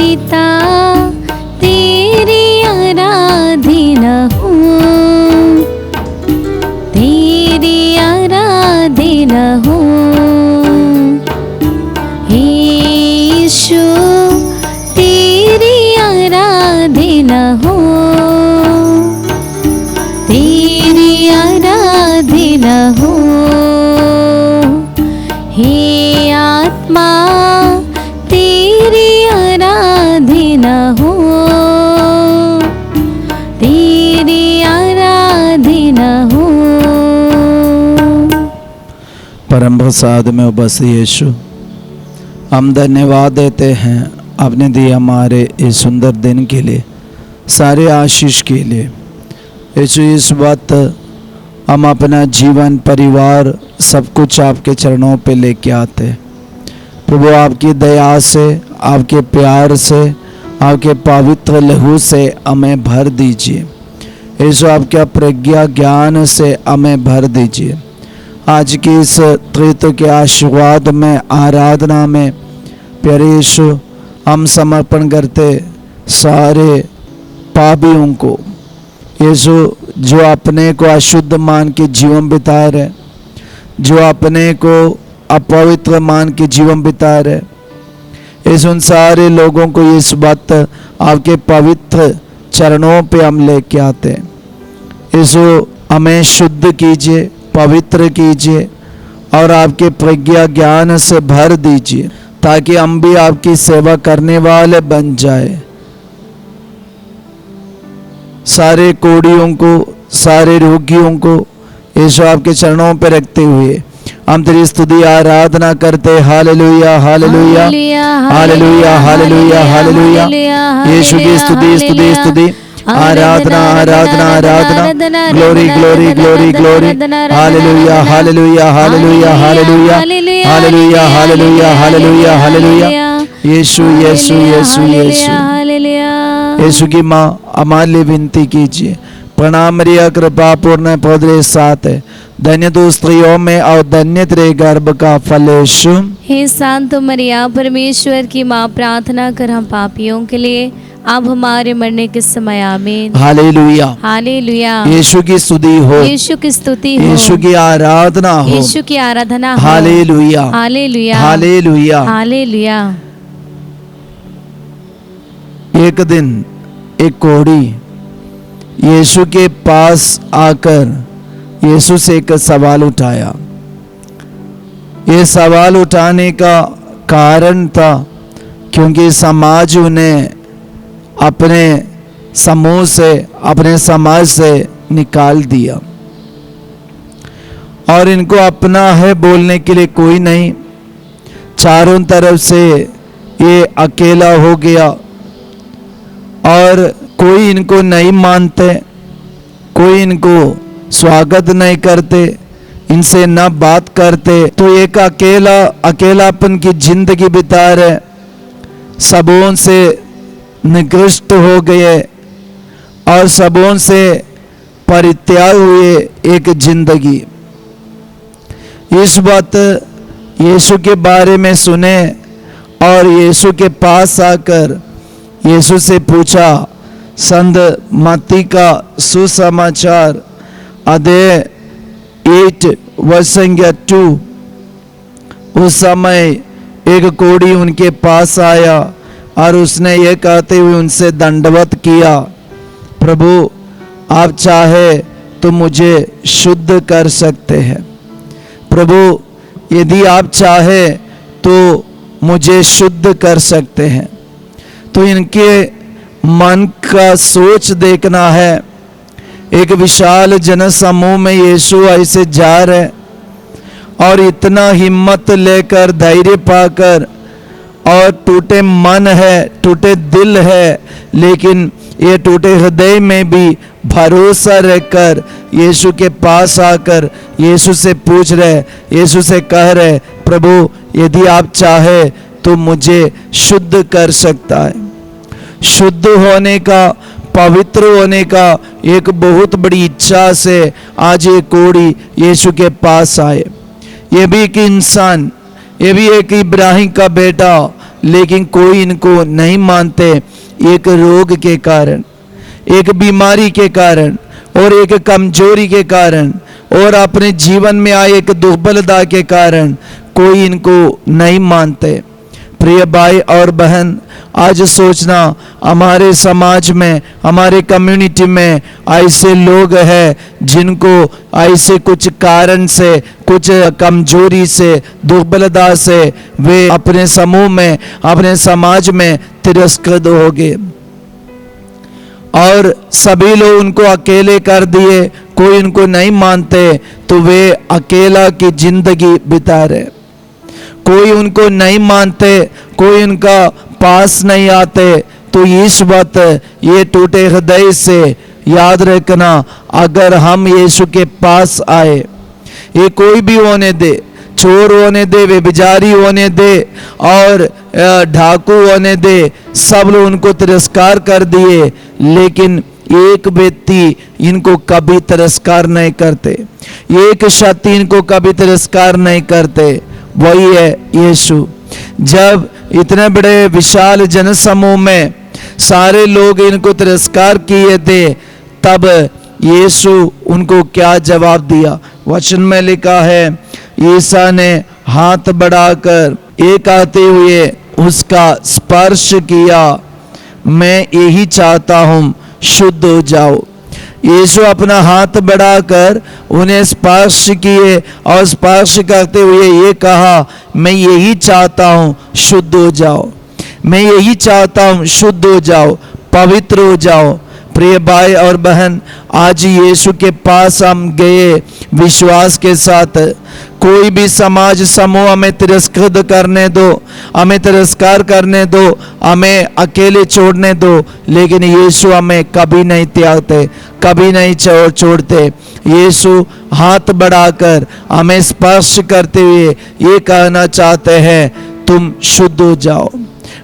पिता तेरी आराधना हो, तेरी आराधना हो। हे यीशु तेरी आराधना हो, तेरी आराधना हो। हे आत्मा तेरी आराधना हो, तेरी आराधना हो। परम प्रसाद में उपस्थित यीशु, हम धन्यवाद देते हैं आपने दिए हमारे इस सुंदर दिन के लिए, सारे आशीष के लिए। यीशु इस वक्त हम अपना जीवन, परिवार, सब कुछ आपके चरणों पे लेके आते हैं। प्रभु आपकी दया से, आपके प्यार से, आपके पवित्र लहू से हमें भर दीजिए। यीशु आपके प्रज्ञा ज्ञान से हमें भर दीजिए। आज की इस त्रित्व के आशीर्वाद में, आराधना में प्यारे यीशु हम समर्पण करते सारे पापियों को। यीशु जो अपने को अशुद्ध मान के जीवन बिता रहे, जो अपने को अपवित्र मान के जीवन बिता रहे, इस उन सारे लोगों को इस वक्त आपके पवित्र चरणों पे हम लेके आते हैं। यीशु हमें शुद्ध कीजिए, पवित्र कीजिए और आपके प्रज्ञा ज्ञान से भर दीजिए, ताकि हम भी आपकी सेवा करने वाले बन जाए। सारे कोढ़ियों को, सारे रोगियों को यीशु आपके चरणों पे रखते हुए हम तेरी स्तुति आराधना करते। Hallelujah hallelujah hallelujah hallelujah hallelujah. Yeshu की स्तुति स्तुति स्तुति, आराधना आराधना आराधना, glory glory glory glory. Hallelujah hallelujah hallelujah hallelujah hallelujah hallelujah hallelujah hallelujah. Yeshu Yeshu Yeshu Yeshu. Yeshu की माँ हमारे लिए विनती कीजिए। प्रणाम मरिया, कृपा पूर्ण पौधे साथ है, धन्य तू स्त्रियों में और धन्य तेरे गर्भ का फल यीशु। हे शांत मरिया, परमेश्वर की माँ, प्रार्थना कर हम पापियों के लिए, अब हमारे मरने के समय आमीन। Hallelujah hallelujah. यीशु की स्तुति हो, यीशु की स्तुति हो, यीशु की आराधना हो, यीशु की आराधना हो। Hallelujah hallelujah hallelujah. हालेलुया। एक दिन एक कोढ़ी यीशु के पास आकर यीशु से एक सवाल उठाया। ये सवाल उठाने का कारण था क्योंकि समाज उन्हें अपने समूह से, अपने समाज से निकाल दिया और इनको अपना है बोलने के लिए कोई नहीं। चारों तरफ से ये अकेला हो गया और कोई इनको नहीं मानते, कोई इनको स्वागत नहीं करते, इनसे न बात करते। तो एक अकेलापन की जिंदगी बिता रहे, सबों से निकृष्ट हो गए और सबों से परित्याग हुए एक जिंदगी। इस बात यीशु के बारे में सुने और यीशु के पास आकर यीशु से पूछा। संत मत्ती का सुसमाचार अध्याय 8 वर्ष संख्या 2। उस समय एक कोढ़ी उनके पास आया और उसने ये कहते हुए उनसे दंडवत किया, प्रभु आप चाहे तो मुझे शुद्ध कर सकते हैं। प्रभु यदि आप चाहे तो मुझे शुद्ध कर सकते हैं। तो इनके मन का सोच देखना है। एक विशाल जनसमूह में यीशु ऐसे जा रहे और इतना हिम्मत लेकर, धैर्य पाकर, और टूटे मन है, टूटे दिल है, लेकिन ये टूटे हृदय में भी भरोसा रहकर यीशु के पास आकर यीशु से पूछ रहे, यीशु से कह रहे, प्रभु यदि आप चाहे तो मुझे शुद्ध कर सकता है। शुद्ध होने का, पवित्र होने का एक बहुत बड़ी इच्छा से आज ये कोढ़ी यीशु के पास आए। ये भी एक इंसान, ये भी एक इब्राहिम का बेटा, लेकिन कोई इनको नहीं मानते। एक रोग के कारण, एक बीमारी के कारण और एक कमजोरी के कारण और अपने जीवन में आए एक दुर्बलता के कारण कोई इनको नहीं मानते। प्रिय भाई और बहन, आज सोचना हमारे समाज में, हमारे कम्युनिटी में ऐसे लोग हैं जिनको ऐसे कुछ कारण से, कुछ कमजोरी से, दुर्बलता से वे अपने समूह में, अपने समाज में तिरस्कृत हो गए और सभी लोग उनको अकेले कर दिए। कोई उनको नहीं मानते तो वे अकेला की जिंदगी बिता रहे। कोई उनको नहीं मानते, कोई उनका पास नहीं आते। तो इस वक्त ये टूटे हृदय से याद रखना, अगर हम यीशु के पास आए, ये कोई भी होने दे, चोर होने दे, व्यभिचारी होने दे और डाकू होने दे, सब लोग उनको तिरस्कार कर दिए, लेकिन एक व्यक्ति इनको कभी तिरस्कार नहीं करते, एक शक्ति इनको कभी तिरस्कार नहीं करते, वही है यीशु। जब इतने बड़े विशाल जनसमूह में सारे लोग इनको तिरस्कार किए थे, तब यीशु उनको क्या जवाब दिया? वचन में लिखा है, ईसा ने हाथ बढ़ाकर एक आते हुए उसका स्पर्श किया, मैं यही चाहता हूँ, शुद्ध हो जाओ। यीशु अपना हाथ बढ़ाकर उन्हें स्पर्श किए और स्पर्श करते हुए ये कहा, मैं यही चाहता हूँ, शुद्ध हो जाओ। मैं यही चाहता हूँ, शुद्ध हो जाओ, पवित्र हो जाओ। प्रिय भाई और बहन, आज यीशु के पास हम गए विश्वास के साथ। कोई भी समाज समूह हमें तिरस्कृत करने दो, हमें तिरस्कार करने दो, हमें अकेले छोड़ने दो, लेकिन यीशु हमें कभी नहीं त्यागते, कभी नहीं छोड़ते। यीशु हाथ बढ़ाकर हमें स्पर्श करते हुए ये कहना चाहते हैं, तुम शुद्ध हो जाओ।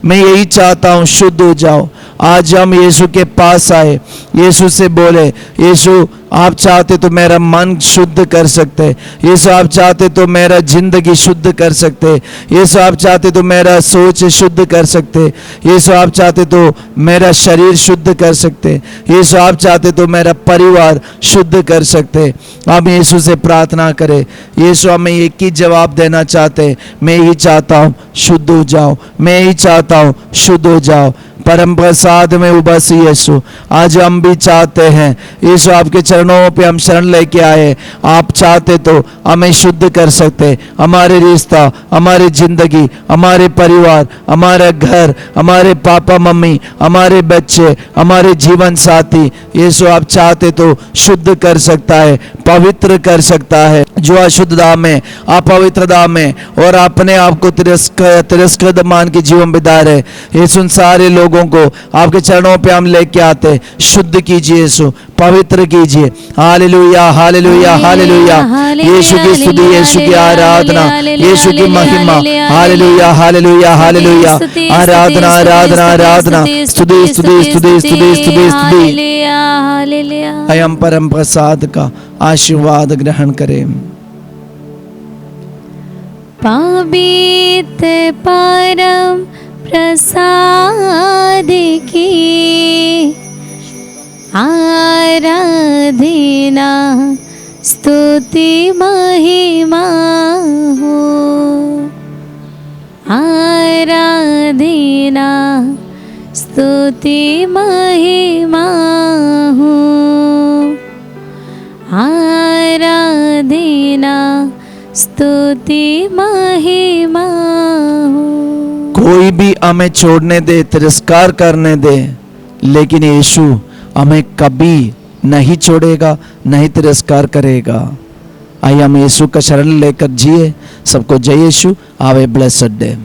मैं यही चाहता हूँ, शुद्ध हो जाओ। आज हम यीशु के पास आए, यीशु से बोले, यीशु आप चाहते तो मेरा मन शुद्ध कर सकते, यीशु आप चाहते तो मेरा जिंदगी शुद्ध कर सकते, यीशु आप चाहते तो मेरा सोच शुद्ध कर सकते, यीशु आप चाहते तो मेरा शरीर शुद्ध कर सकते, यीशु आप चाहते तो मेरा परिवार शुद्ध कर सकते। अब यीशु से प्रार्थना करें। यीशु हमें एक ही जवाब देना चाहते, मैं यही चाहता हूँ, शुद्ध हो जाओ, मैं यही चाहता हूँ, शुद्ध हो जाओ। परम प्रसाद में उबसी यीशु, आज हम भी चाहते हैं, यीशु आपके चरणों पे हम शरण लेके आए। आप चाहते तो हमें शुद्ध कर सकते, हमारे रिश्ता, हमारी जिंदगी, हमारे परिवार, हमारा घर, हमारे पापा मम्मी, हमारे बच्चे, हमारे जीवन साथी, यीशु आप चाहते तो शुद्ध कर सकता है, पवित्र कर सकता है। जो अशुद्धता में, अपवित्रता में और अपने आप को तिरस्कृत मान के जीवन बिता रहे, यीशु सारे लोगों को आपके चरणों पे हम लेके आते, शुद्ध कीजिए यीशु, पवित्र कीजिए। Hallelujah, hallelujah, hallelujah. यीशु की स्तुति, यीशु की आराधना, यीशु की महिमा। Hallelujah, hallelujah, hallelujah. आराधना, आराधना, आराधना, स्तुति, स्तुति, स्तुति, स्तुति, स्तुति, स्तुति। हम परम प्रसाद का आशीर्वाद ग्रहण करें। पवित्र परम प्रसाद की आराधना, स्तुति महिमा हो। आराधना, स्तुति महिमा हो। आराधना, स्तुति महिमा हो। कोई भी हमें छोड़ने दे, तिरस्कार करने दे, लेकिन यीशु हमें कभी नहीं छोड़ेगा, नहीं तिरस्कार करेगा। आइए हम यीशु का शरण लेकर जिए। सबको जय Yeshu. Have a blessed day.